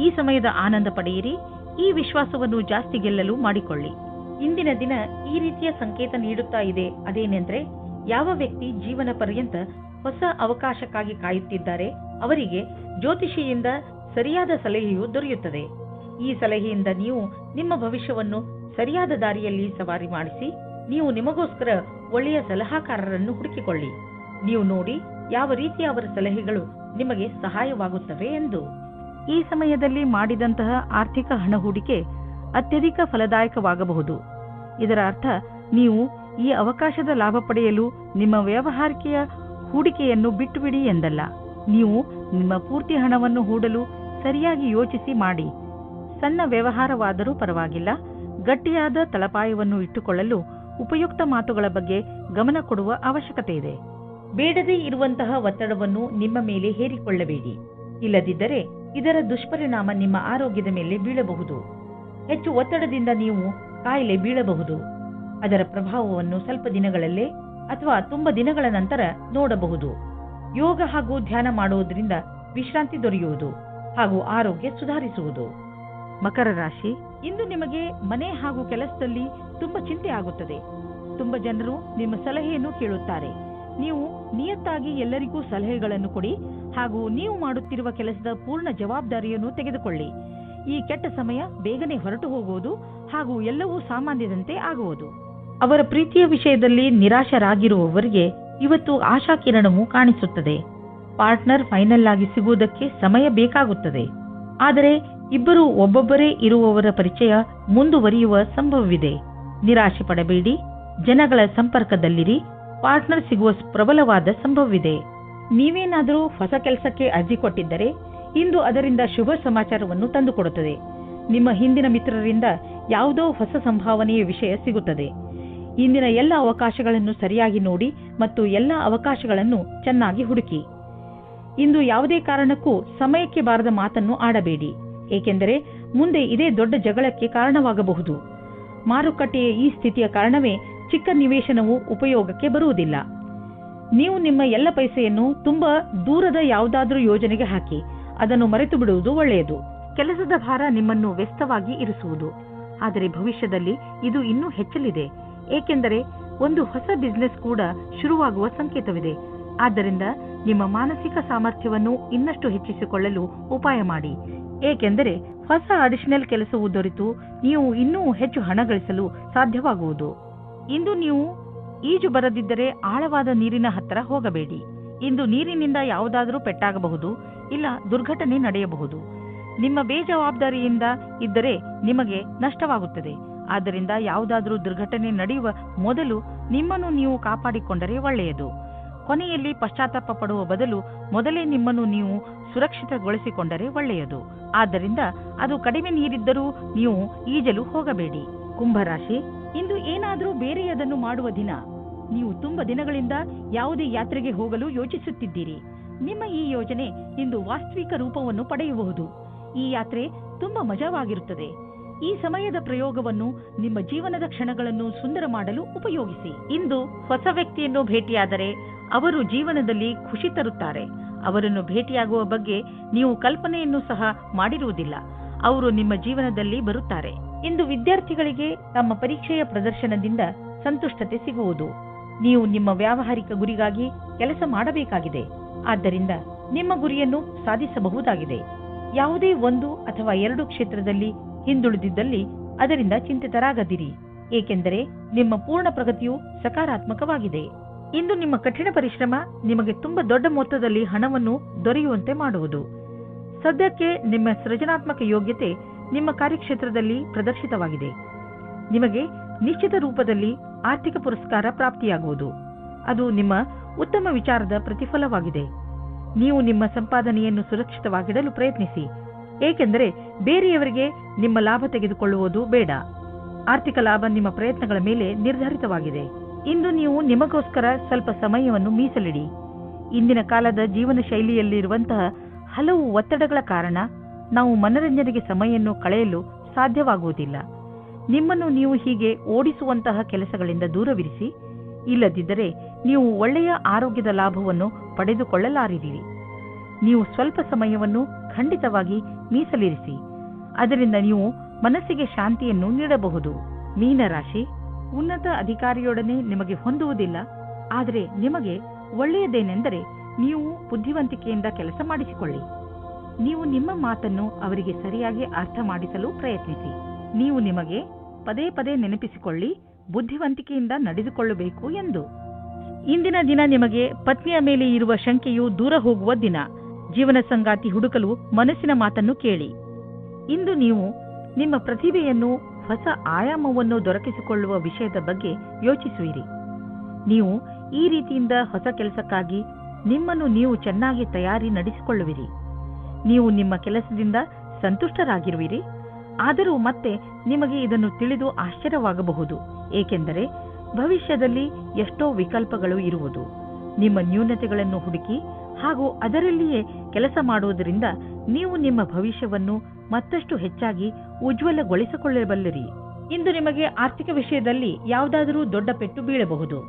ಈ ಸಮಯದ ಆನಂದ ಪಡೆಯಿರಿ. ಈ ವಿಶ್ವಾಸವನ್ನು ಜಾಸ್ತಿ ಗೆಲ್ಲಲು ಮಾಡಿಕೊಳ್ಳಿ. ಇಂದಿನ ದಿನ ಈ ರೀತಿಯ ಸಂಕೇತ ನೀಡುತ್ತಾ ಇದೆ. ಅದೇನೆಂದ್ರೆ, ಯಾವ ವ್ಯಕ್ತಿ ಜೀವನ ಪರ್ಯಂತ ಹೊಸ ಅವಕಾಶಕ್ಕಾಗಿ ಕಾಯುತ್ತಿದ್ದಾರೆ ಅವರಿಗೆ ಜ್ಯೋತಿಷಿಯಿಂದ ಸರಿಯಾದ ಸಲಹೆಯು ದೊರೆಯುತ್ತದೆ. ಈ ಸಲಹೆಯಿಂದ ನೀವು ನಿಮ್ಮ ಭವಿಷ್ಯವನ್ನು ಸರಿಯಾದ ದಾರಿಯಲ್ಲಿ ಸವಾರಿ ಮಾಡಿಸಿ ನೀವು ನಿಮಗೋಸ್ಕರ ಒಳ್ಳೆಯ ಸಲಹಾಕಾರರನ್ನು ಹುಡುಕಿಕೊಳ್ಳಿ. ನೀವು ನೋಡಿ ಯಾವ ರೀತಿಯ ಅವರ ಸಲಹೆಗಳು ನಿಮಗೆ ಸಹಾಯವಾಗುತ್ತವೆ ಎಂದು. ಈ ಸಮಯದಲ್ಲಿ ಮಾಡಿದಂತಹ ಆರ್ಥಿಕ ಹಣ ಹೂಡಿಕೆ ಅತ್ಯಧಿಕ ಫಲದಾಯಕವಾಗಬಹುದು. ಇದರ ಅರ್ಥ ನೀವು ಈ ಅವಕಾಶದ ಲಾಭ ಪಡೆಯಲು ನಿಮ್ಮ ವ್ಯವಹಾರಿಕೆಯ ಹೂಡಿಕೆಯನ್ನು ಬಿಟ್ಟುಬಿಡಿ ಎಂದಲ್ಲ. ನೀವು ನಿಮ್ಮ ಪೂರ್ತಿ ಹಣವನ್ನು ಹೂಡಲು ಸರಿಯಾಗಿ ಯೋಚಿಸಿ ಮಾಡಿ. ಸಣ್ಣ ವ್ಯವಹಾರವಾದರೂ ಪರವಾಗಿಲ್ಲ, ಗಟ್ಟಿಯಾದ ತಳಪಾಯವನ್ನು ಇಟ್ಟುಕೊಳ್ಳಲು ಉಪಯುಕ್ತ ಮಾತುಗಳ ಬಗ್ಗೆ ಗಮನ ಕೊಡುವ ಅವಶ್ಯಕತೆ ಇದೆ. ಬೇಡದೇ ಇರುವಂತಹ ಒತ್ತಡವನ್ನು ನಿಮ್ಮ ಮೇಲೆ ಹೇರಿಕೊಳ್ಳಬೇಡಿ. ಇಲ್ಲದಿದ್ದರೆ ಇದರ ದುಷ್ಪರಿಣಾಮ ನಿಮ್ಮ ಆರೋಗ್ಯದ ಮೇಲೆ ಬೀಳಬಹುದು. ಹೆಚ್ಚು ಒತ್ತಡದಿಂದ ನೀವು ಕಾಯಿಲೆ ಬೀಳಬಹುದು. ಅದರ ಪ್ರಭಾವವನ್ನು ಸ್ವಲ್ಪ ದಿನಗಳಲ್ಲೇ ಅಥವಾ ತುಂಬಾ ದಿನಗಳ ನಂತರ ನೋಡಬಹುದು. ಯೋಗ ಹಾಗೂ ಧ್ಯಾನ ಮಾಡುವುದರಿಂದ ವಿಶ್ರಾಂತಿ ದೊರೆಯುವುದು ಹಾಗೂ ಆರೋಗ್ಯ ಸುಧಾರಿಸುವುದು. ಮಕರ ರಾಶಿ, ಇಂದು ನಿಮಗೆ ಮನೆ ಹಾಗೂ ಕೆಲಸದಲ್ಲಿ ತುಂಬಾ ಚಿಂತೆ ಆಗುತ್ತದೆ. ತುಂಬಾ ಜನರು ನಿಮ್ಮ ಸಲಹೆಯನ್ನು ಕೇಳುತ್ತಾರೆ. ನೀವು ನಿಯತ್ತಾಗಿ ಎಲ್ಲರಿಗೂ ಸಲಹೆಗಳನ್ನು ಕೊಡಿ ಹಾಗೂ ನೀವು ಮಾಡುತ್ತಿರುವ ಕೆಲಸದ ಪೂರ್ಣ ಜವಾಬ್ದಾರಿಯನ್ನು ತೆಗೆದುಕೊಳ್ಳಿ. ಈ ಕೆಟ್ಟ ಸಮಯ ಬೇಗನೆ ಹೊರಟು ಹೋಗುವುದು ಹಾಗೂ ಎಲ್ಲವೂ ಸಾಮಾನ್ಯದಂತೆ ಆಗುವುದು. ಅವರ ಪ್ರೀತಿಯ ವಿಷಯದಲ್ಲಿ ನಿರಾಶರಾಗಿರುವವರಿಗೆ ಇವತ್ತು ಆಶಾಕಿರಣವು ಕಾಣಿಸುತ್ತದೆ. ಪಾರ್ಟ್ನರ್ ಫೈನಲ್ ಆಗಿ ಸಿಗುವುದಕ್ಕೆ ಸಮಯ ಬೇಕಾಗುತ್ತದೆ. ಆದರೆ ಇಬ್ಬರು ಒಬ್ಬೊಬ್ಬರೇ ಇರುವವರ ಪರಿಚಯ ಮುಂದುವರಿಯುವ ಸಂಭವವಿದೆ. ನಿರಾಶೆ ಪಡಬೇಡಿ. ಜನಗಳ ಸಂಪರ್ಕದಲ್ಲಿರಿ. ಪಾರ್ಟ್ನರ್ ಸಿಗುವ ಪ್ರಬಲವಾದ ಸಂಭವವಿದೆ. ನೀವೇನಾದರೂ ಹೊಸ ಕೆಲಸಕ್ಕೆ ಅರ್ಜಿ ಕೊಟ್ಟಿದ್ದರೆ ಇಂದು ಅದರಿಂದ ಶುಭ ಸಮಾಚಾರವನ್ನು ತಂದುಕೊಡುತ್ತದೆ. ನಿಮ್ಮ ಹಿಂದಿನ ಮಿತ್ರರಿಂದ ಯಾವುದೋ ಹೊಸ ಸಂಭಾವನೆಯ ವಿಷಯ ಸಿಗುತ್ತದೆ. ಇಂದಿನ ಎಲ್ಲ ಅವಕಾಶಗಳನ್ನು ಸರಿಯಾಗಿ ನೋಡಿ ಮತ್ತು ಎಲ್ಲ ಅವಕಾಶಗಳನ್ನು ಚೆನ್ನಾಗಿ ಹುಡುಕಿ. ಇಂದು ಯಾವುದೇ ಕಾರಣಕ್ಕೂ ಸಮಯಕ್ಕೆ ಬಾರದ ಮಾತನ್ನು ಆಡಬೇಡಿ, ಏಕೆಂದರೆ ಮುಂದೆ ಇದೇ ದೊಡ್ಡ ಜಗಳಕ್ಕೆ ಕಾರಣವಾಗಬಹುದು. ಮಾರುಕಟ್ಟೆಯ ಈ ಸ್ಥಿತಿಯ ಕಾರಣವೇ ಚಿಕ್ಕ ನಿವೇಶನವು ಉಪಯೋಗಕ್ಕೆ ಬರುವುದಿಲ್ಲ. ನೀವು ನಿಮ್ಮ ಎಲ್ಲ ಪೈಸೆಯನ್ನು ತುಂಬಾ ದೂರದ ಯಾವುದಾದ್ರೂ ಯೋಜನೆಗೆ ಹಾಕಿ ಅದನ್ನು ಮರೆತು ಬಿಡುವುದು ಒಳ್ಳೆಯದು. ಕೆಲಸದ ಭಾರ ನಿಮ್ಮನ್ನು ವ್ಯಸ್ತವಾಗಿ ಇರಿಸುವುದು. ಆದರೆ ಭವಿಷ್ಯದಲ್ಲಿ ಇದು ಇನ್ನೂ ಹೆಚ್ಚಲಿದೆ, ಏಕೆಂದರೆ ಒಂದು ಹೊಸ ಬಿಸಿನೆಸ್ ಕೂಡ ಶುರುವಾಗುವ ಸಂಕೇತವಿದೆ. ಆದ್ದರಿಂದ ನಿಮ್ಮ ಮಾನಸಿಕ ಸಾಮರ್ಥ್ಯವನ್ನು ಇನ್ನಷ್ಟು ಹೆಚ್ಚಿಸಿಕೊಳ್ಳಲು ಉಪಾಯ ಮಾಡಿ, ಏಕೆಂದರೆ ಹೊಸ ಅಡಿಷನಲ್ ಕೆಲಸವು ದೊರೆತು ನೀವು ಇನ್ನೂ ಹೆಚ್ಚು ಹಣ ಗಳಿಸಲು ಸಾಧ್ಯವಾಗುವುದು. ಇಂದು ನೀವು ಈಜು ಬರದಿದ್ದರೆ ಆಳವಾದ ನೀರಿನ ಹತ್ತಿರ ಹೋಗಬೇಡಿ. ಇಂದು ನೀರಿನಿಂದ ಯಾವುದಾದರೂ ಪೆಟ್ಟಾಗಬಹುದು, ಇಲ್ಲ ದುರ್ಘಟನೆ ನಡೆಯಬಹುದು. ನಿಮ್ಮ ಬೇಜವಾಬ್ದಾರಿಯಿಂದ ಇದ್ದರೆ ನಿಮಗೆ ನಷ್ಟವಾಗುತ್ತದೆ. ಆದ್ದರಿಂದ ಯಾವುದಾದರೂ ದುರ್ಘಟನೆ ನಡೆಯುವ ಮೊದಲು ನಿಮ್ಮನ್ನು ನೀವು ಕಾಪಾಡಿಕೊಂಡರೆ ಒಳ್ಳೆಯದು. ಕೊನೆಯಲ್ಲಿ ಪಶ್ಚಾತ್ತಾಪ ಪಡುವ ಬದಲು ಮೊದಲೇ ನಿಮ್ಮನ್ನು ನೀವು ಸುರಕ್ಷಿತಗೊಳಿಸಿಕೊಂಡರೆ ಒಳ್ಳೆಯದು. ಆದ್ದರಿಂದ ಅದು ಕಡಿಮೆ ನೀರಿದ್ದರೂ ನೀವು ಈಜಲು ಹೋಗಬೇಡಿ. ಕುಂಭರಾಶಿ, ಇಂದು ಏನಾದರೂ ಬೇರೆಯದನ್ನು ಮಾಡುವ ದಿನ. ನೀವು ತುಂಬಾ ದಿನಗಳಿಂದ ಯಾವುದೇ ಯಾತ್ರೆಗೆ ಹೋಗಲು ಯೋಚಿಸುತ್ತಿದ್ದೀರಿ. ನಿಮ್ಮ ಈ ಯೋಜನೆ ಇಂದು ವಾಸ್ತವಿಕ ರೂಪವನ್ನು ಪಡೆಯಬಹುದು. ಈ ಯಾತ್ರೆ ತುಂಬಾ ಮಜವಾಗಿರುತ್ತದೆ. ಈ ಸಮಯದ ಪ್ರಯೋಗವನ್ನು ನಿಮ್ಮ ಜೀವನದ ಕ್ಷಣಗಳನ್ನು ಸುಂದರ ಮಾಡಲು ಉಪಯೋಗಿಸಿ. ಇಂದು ಹೊಸ ವ್ಯಕ್ತಿಯನ್ನು ಭೇಟಿಯಾದರೆ ಅವರು ಜೀವನದಲ್ಲಿ ಖುಷಿ ತರುತ್ತಾರೆ. ಅವರನ್ನು ಭೇಟಿಯಾಗುವ ಬಗ್ಗೆ ನೀವು ಕಲ್ಪನೆಯನ್ನು ಸಹ ಮಾಡಿರುವುದಿಲ್ಲ. ಅವರು ನಿಮ್ಮ ಜೀವನದಲ್ಲಿ ಬರುತ್ತಾರೆ. ಇಂದು ವಿದ್ಯಾರ್ಥಿಗಳಿಗೆ ತಮ್ಮ ಪರೀಕ್ಷೆಯ ಪ್ರದರ್ಶನದಿಂದ ಸಂತುಷ್ಟತೆ ಸಿಗುವುದು. ನೀವು ನಿಮ್ಮ ವ್ಯಾವಹಾರಿಕ ಗುರಿಗಾಗಿ ಕೆಲಸ ಮಾಡಬೇಕಾಗಿದೆ. ಆದ್ದರಿಂದ ನಿಮ್ಮ ಗುರಿಯನ್ನು ಸಾಧಿಸಬಹುದಾಗಿದೆ. ಯಾವುದೇ ಒಂದು ಅಥವಾ ಎರಡು ಕ್ಷೇತ್ರದಲ್ಲಿ ಹಿಂದುಳಿದಿದ್ದಲ್ಲಿ ಅದರಿಂದ ಚಿಂತಿತರಾಗದಿರಿ, ಏಕೆಂದರೆ ನಿಮ್ಮ ಪೂರ್ಣ ಪ್ರಗತಿಯು ಸಕಾರಾತ್ಮಕವಾಗಿದೆ. ಇಂದು ನಿಮ್ಮ ಕಠಿಣ ಪರಿಶ್ರಮ ನಿಮಗೆ ತುಂಬಾ ದೊಡ್ಡ ಮೊತ್ತದಲ್ಲಿ ಹಣವನ್ನು ದೊರೆಯುವಂತೆ ಮಾಡುವುದು. ಸದ್ಯಕ್ಕೆ ನಿಮ್ಮ ಸೃಜನಾತ್ಮಕ ಯೋಗ್ಯತೆ ನಿಮ್ಮ ಕಾರ್ಯಕ್ಷೇತ್ರದಲ್ಲಿ ಪ್ರದರ್ಶಿತವಾಗಿದೆ. ನಿಮಗೆ ನಿಶ್ಚಿತ ರೂಪದಲ್ಲಿ ಆರ್ಥಿಕ ಪುರಸ್ಕಾರ ಪ್ರಾಪ್ತಿಯಾಗುವುದು. ಅದು ನಿಮ್ಮ ಉತ್ತಮ ವಿಚಾರದ ಪ್ರತಿಫಲವಾಗಿದೆ. ನೀವು ನಿಮ್ಮ ಸಂಪಾದನೆಯನ್ನು ಸುರಕ್ಷಿತವಾಗಿಡಲು ಪ್ರಯತ್ನಿಸಿ, ಏಕೆಂದರೆ ಬೇರೆಯವರಿಗೆ ನಿಮ್ಮ ಲಾಭ ತೆಗೆದುಕೊಳ್ಳುವುದು ಬೇಡ. ಆರ್ಥಿಕ ಲಾಭ ನಿಮ್ಮ ಪ್ರಯತ್ನಗಳ ಮೇಲೆ ನಿರ್ಧಾರಿತವಾಗಿದೆ. ಇಂದು ನೀವು ನಿಮಗೋಸ್ಕರ ಸ್ವಲ್ಪ ಸಮಯವನ್ನು ಮೀಸಲಿಡಿ. ಇಂದಿನ ಕಾಲದ ಜೀವನ ಶೈಲಿಯಲ್ಲಿರುವಂತಹ ಹಲವು ಒತ್ತಡಗಳ ಕಾರಣ ನಾವು ಮನರಂಜನೆಗೆ ಸಮಯವನ್ನು ಕಳೆಯಲು ಸಾಧ್ಯವಾಗುವುದಿಲ್ಲ. ನಿಮ್ಮನ್ನು ನೀವು ಹೀಗೆ ಓಡಿಸುವಂತಹ ಕೆಲಸಗಳಿಂದ ದೂರವಿರಿಸಿ. ಇಲ್ಲದಿದ್ದರೆ ನೀವು ಒಳ್ಳೆಯ ಆರೋಗ್ಯದ ಲಾಭವನ್ನು ಪಡೆದುಕೊಳ್ಳಲಾರಿರಿ. ನೀವು ಸ್ವಲ್ಪ ಸಮಯವನ್ನು ಖಂಡಿತವಾಗಿ ಮೀಸಲಿರಿಸಿ. ಅದರಿಂದ ನೀವು ಮನಸ್ಸಿಗೆ ಶಾಂತಿಯನ್ನು ನೀಡಬಹುದು. ಮೀನರಾಶಿ, ಉನ್ನತ ಅಧಿಕಾರಿಯೊಡನೆ ನಿಮಗೆ ಹೊಂದುವುದಿಲ್ಲ. ಆದರೆ ನಿಮಗೆ ಒಳ್ಳೆಯದೇನೆಂದರೆ ನೀವು ಬುದ್ಧಿವಂತಿಕೆಯಿಂದ ಕೆಲಸ ಮಾಡಿಸಿಕೊಳ್ಳಿ. ನೀವು ನಿಮ್ಮ ಮಾತನ್ನು ಅವರಿಗೆ ಸರಿಯಾಗಿ ಅರ್ಥ ಮಾಡಿಸಲು ಪ್ರಯತ್ನಿಸಿ. ನೀವು ನಿಮಗೆ ಪದೇ ಪದೇ ನೆನಪಿಸಿಕೊಳ್ಳಿ, ಬುದ್ಧಿವಂತಿಕೆಯಿಂದ ನಡೆದುಕೊಳ್ಳಬೇಕು ಎಂದು. ಇಂದಿನ ದಿನ ನಿಮಗೆ ಪತ್ನಿಯ ಮೇಲೆ ಇರುವ ಶಂಕೆಯು ದೂರ ಹೋಗುವ ದಿನ. ಜೀವನ ಸಂಗಾತಿ ಹುಡುಕಲು ಮನಸ್ಸಿನ ಮಾತನ್ನು ಕೇಳಿ. ಇಂದು ನೀವು ನಿಮ್ಮ ಪ್ರತಿಭೆಯನ್ನು ಹೊಸ ಆಯಾಮವನ್ನು ದೊರಕಿಸಿಕೊಳ್ಳುವ ವಿಷಯದ ಬಗ್ಗೆ ಯೋಚಿಸುವಿರಿ. ನೀವು ಈ ರೀತಿಯಿಂದ ಹೊಸ ಕೆಲಸಕ್ಕಾಗಿ ನಿಮ್ಮನ್ನು ನೀವು ಚೆನ್ನಾಗಿ ತಯಾರಿ ನಡೆಸಿಕೊಳ್ಳುವಿರಿ. ನೀವು ನಿಮ್ಮ ಕೆಲಸದಿಂದ ಸಂತುಷ್ಟರಾಗಿರುವಿರಿ. ಆದರೂ ಮತ್ತೆ ನಿಮಗೆ ಇದನ್ನು ತಿಳಿದು ಆಶ್ಚರ್ಯವಾಗಬಹುದು, ಏಕೆಂದರೆ ಭವಿಷ್ಯದಲ್ಲಿ ಎಷ್ಟೋ ವಿಕಲ್ಪಗಳು ಇರುವುದು. ನಿಮ್ಮ ನ್ಯೂನತೆಗಳನ್ನು ಹುಡುಕಿ ಹಾಗೂ ಅದರಲ್ಲಿಯೇ ಕೆಲಸ ಮಾಡುವುದರಿಂದ ನೀವು ನಿಮ್ಮ ಭವಿಷ್ಯವನ್ನು ಮತ್ತಷ್ಟು ಹೆಚ್ಚಾಗಿ ಉಜ್ವಲಗೊಳಿಸಿಕೊಳ್ಳಬಲ್ಲಿರಿ. ಇಂದು ನಿಮಗೆ ಆರ್ಥಿಕ ವಿಷಯದಲ್ಲಿ ಯಾವುದಾದರೂ ದೊಡ್ಡ ಪೆಟ್ಟು ಬೀಳಬಹುದು.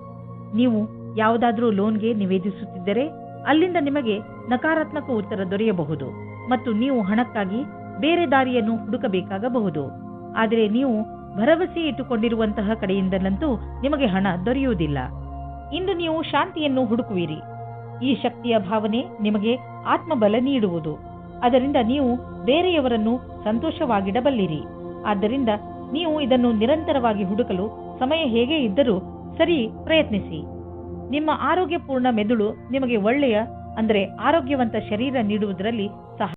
ನೀವು ಯಾವುದಾದರೂ ಲೋನ್ಗೆ ನಿವೇದಿಸುತ್ತಿದ್ದರೆ ಅಲ್ಲಿಂದ ನಿಮಗೆ ನಕಾರಾತ್ಮಕ ಉತ್ತರ ದೊರೆಯಬಹುದು ಮತ್ತು ನೀವು ಹಣಕ್ಕಾಗಿ ಬೇರೆ ದಾರಿಯನ್ನು ಹುಡುಕಬೇಕಾಗಬಹುದು. ಆದರೆ ನೀವು ಭರವಸೆ ಇಟ್ಟುಕೊಂಡಿರುವಂತಹ ಕಡೆಯಿಂದಲಂತೂ ನಿಮಗೆ ಹಣ ದೊರೆಯುವುದಿಲ್ಲ. ಇಂದು ನೀವು ಶಾಂತಿಯನ್ನು ಹುಡುಕುವಿರಿ. ಈ ಶಕ್ತಿಯ ಭಾವನೆ ನಿಮಗೆ ಆತ್ಮಬಲ ನೀಡುವುದು. ಅದರಿಂದ ನೀವು ಬೇರೆಯವರನ್ನು ಸಂತೋಷವಾಗಿಡಬಲ್ಲಿರಿ. ಆದ್ದರಿಂದ ನೀವು ಇದನ್ನು ನಿರಂತರವಾಗಿ ಹುಡುಕಲು ಸಮಯ ಹೇಗೆ ಇದ್ದರೂ ಸರಿ ಪ್ರಯತ್ನಿಸಿ. ನಿಮ್ಮ ಆರೋಗ್ಯಪೂರ್ಣ ಮೆದುಳು ನಿಮಗೆ ಒಳ್ಳೆಯ ಆರೋಗ್ಯವಂತ ಶರೀರ ನೀಡುವುದರಲ್ಲಿ ಸಹಾಯ